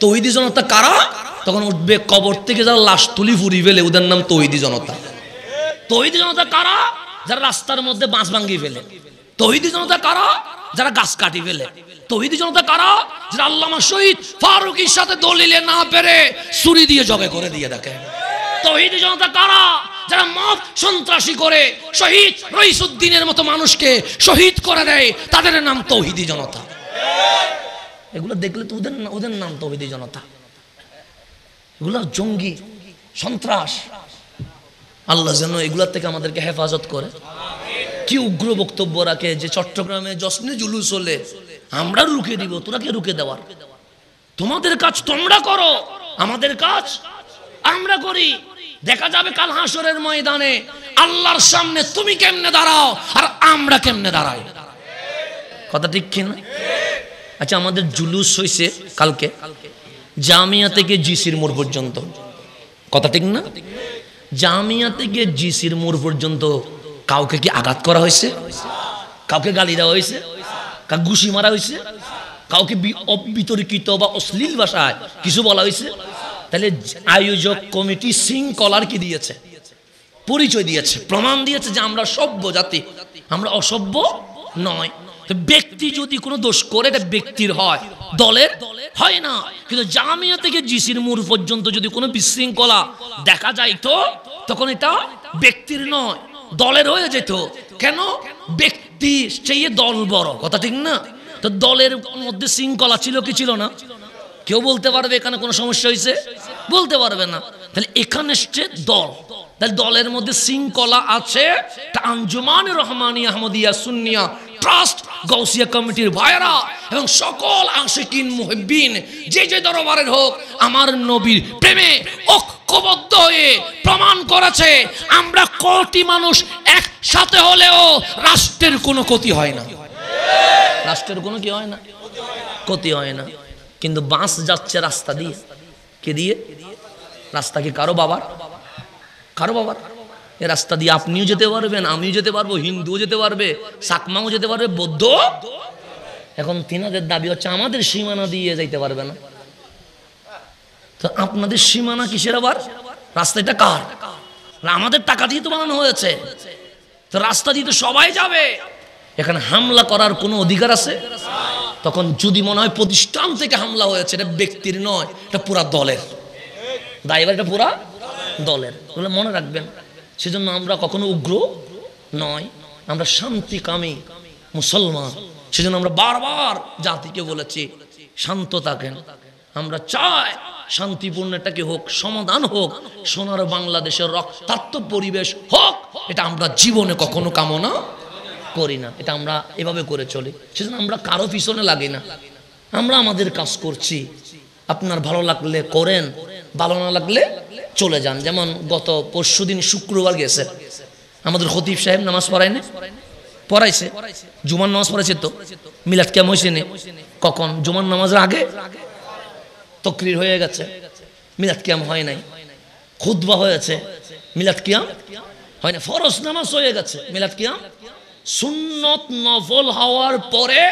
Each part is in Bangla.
তৌহিদি জনতা কারা? তখন উঠবে কবর থেকে যারা লাশ তুলি ফুরি ফেলে, ওদের নাম তৌহিদি জনতা। তৌহিদি জনতা কারা? যারা রাস্তার মধ্যে বাঁশ ভাঙিয়ে ফেলে। তৌহিদি জনতা কারা? যারা গাছ কাটি ফেলে। তৌহিদি জনতা কারা? যারা আল্লামা শহীদ ফারুকীর সাথে দলিলে না পেরে ছুরি দিয়ে জবে করে দিয়ে দেখে। তৌহিদি জনতা কারা? যারা মব সন্ত্রাসী করে শহীদ রইসুদ্দিনের মতো মানুষকে শহীদ করে দেয়, তাদের নাম তৌহিদি জনতা। এগুলো দেখলে তো ওদের নাম তৌহিদি জনতা। এগুলো জঙ্গি, সন্ত্রাস। আল্লাহ যেন এগুলোর থেকে আমাদেরকে হেফাজত করে। কি উগ্র বক্তব্য রাখে যে চট্টগ্রামে জশ্নে জুলুস হলে আমরা রুখে দিব, তোরা কে রুখে দেওয়ার? তোমাদের কাজ তোমরা করো, আমাদের কাজ আমরা করি। দেখা যাবে কাল হাসরের ময়দানে আল্লাহর সামনে তুমি কেমনে দাঁড়াও আর আমরা কেমনে দাঁড়াই। কথা ঠিক কিনা? আচ্ছা, আমাদের জুলুস হয়েছে কালকে জামিয়া থেকে জিসির মোড় পর্যন্ত। কথা ঠিক না? জামিয়া থেকে জিসির মোড় পর্যন্ত কাউকে কি আঘাত করা হয়েছে? কাউকে গালি দেওয়া হয়েছে? কাউকে ঘুষি মারা হয়েছে? কাউকে বিতর্কিত বা অশ্লীল ভাষায় কিছু বলা হয়েছে? তাহলে আয়োজক কমিটি শৃঙ্খলার কি দিয়েছে? পরিচয় দিয়েছে, প্রমাণ দিয়েছে যে আমরা সভ্য জাতি, আমরা অসভ্য নয়। ব্যক্তি যদি কোনো দোষ করে এটা ব্যক্তির হয়, দলের হয় না। কিন্তু জামিয়া থেকে জিসির মোড় পর্যন্ত যদি কোনো বিশৃঙ্খলা দেখা যায় তো তখন এটা ব্যক্তির নয়, দলের হয়ে যেত। কেন? ব্যক্তি সেই দল বড়। কথা ঠিক না? তো দলের মধ্যে শৃঙ্খলা ছিল কি ছিল না? কেউ বলতে পারবে এখানে কোনো সমস্যা হয়েছে? বলতে পারবে না। তাহলে এখানে দল, তাহলে দলের মধ্যে শৃঙ্খলা আছে। আঞ্জুমান রহমানিয়া আহমদিয়া সুন্নিয়া ট্রাস্ট গাউসিয়া কমিটির ভাইরা এবং সকল আশিকিন মুহিব্বিন যে যে দরবারের হোক আমার নবীর প্রেমে ঐক্যবদ্ধ হয়ে প্রমাণ করেছে আমরা কোটি মানুষ একসাথে হলেও রাষ্ট্রের কোনো ক্ষতি হয় না। রাষ্ট্রের কোনো কি হয় না? ক্ষতি হয় না। কিন্তু বাস যাচ্ছে রাস্তা দিয়ে, কে দিয়ে? রাস্তা কি কারো বাবার? কারো বাবার? এ রাস্তা দিয়ে আপনিও যেতে পারবেন, আমিও যেতে পারবো, হিন্দুও যেতে পারবে, সাকমাও যেতে পারবে, বৌদ্ধ। এখন তিনাদের দাবি হচ্ছে আমাদের সীমানা দিয়ে যাইতে পারবে না। তো আপনাদের সীমানা কিসের আবার? রাস্তাটা কার? আমাদের টাকা দিয়ে তো বানানো হয়েছে, তো রাস্তা দিয়ে তো সবাই যাবে। এখানে হামলা করার কোনো অধিকার আছে? তখন যদি মনে হয় প্রতিষ্ঠান থেকে হামলা হয়েছে, এটা ব্যক্তির নয়, এটা পুরা দলের দায়ভার, এটা পুরা দলের। বলে মনে রাখবেন। সেজন্য আমরা কখনো উগ্র নয়, আমরা শান্তিকামী মুসলমান। সেজন্য আমরা বারবার জাতিকে বলেছি শান্ত থাকেন। আমরা চাই শান্তিপূর্ণ এটাকে হোক, সমাধান হোক, সোনার বাংলাদেশের রক্তাক্ত পরিবেশ হোক। এটা আমরা জীবনে কখনো কামনা করি না, এটা আমরা এভাবে করে চলি। সেজন্য আমরা কারো পিছনে লাগি না, আমরা আমাদের কাজ করছি। আপনার ভালো লাগলে করেন, ভালো না লাগলে চলে যান। যেমন গত পরশুদিন শুক্রবার গেছে আমাদের খতিব সাহেব, নামাজ পড়ায়নি? পড়াইছে। জুমার নামাজ পড়াইছে। তো মিলাদ কিয়াম হয়েছে না? কখন? জুমার নামাজের আগে তাকরীর হয়ে গেছে, মিলাদ কিয়াম হয় নাই। খুতবা হয়েছে, মিলাদ কিয়াম হয় না। ফরজ নামাজ হয়ে গেছে, মিলাদ কিয়াম। সুন্নত নফল হওয়ার পরে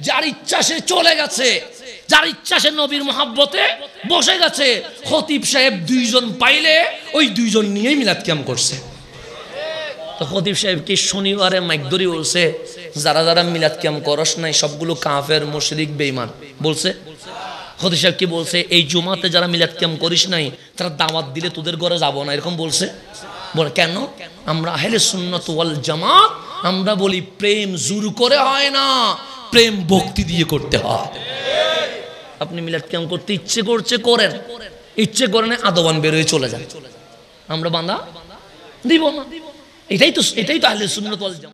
যার ইচ্ছা সে চলে গেছে, যার ইচ্ছা সে নবীর মহাব্বতে বসে গেছে। খতিব সাহেব দুইজন পাইলে ওই দুইজন নিয়েই মিলাদ কিয়াম করছে। তো খতিব সাহেব কি শনিবারে মাইকদরি বলছে যারা যারা মিলাদ কিয়াম করস নাই সবগুলো কাফের, মুশরিক, বেঈমান বলছে? খতিব সাহেব কি বলছে? এই জুমাতে যারা মিলাদ কিয়াম করিস নাই তারা দাওয়াত দিলে তোদের ঘরে যাব না, এরকম বলছে? বলে কেন? আমরা আহলে সুন্নাত ওয়াল জামাত, আমরা বলি প্রেম জোর করে হয় না, প্রেম ভক্তি দিয়ে করতে হয়। আপনি মিলাদ কিয়াম করতে ইচ্ছে করছে করেন, ইচ্ছে করে না আদবান বের হয়ে চলে যান, আমরা বাঁধা দিব না। এটাই তো আহলে সুন্নাত ওয়াল জামাত।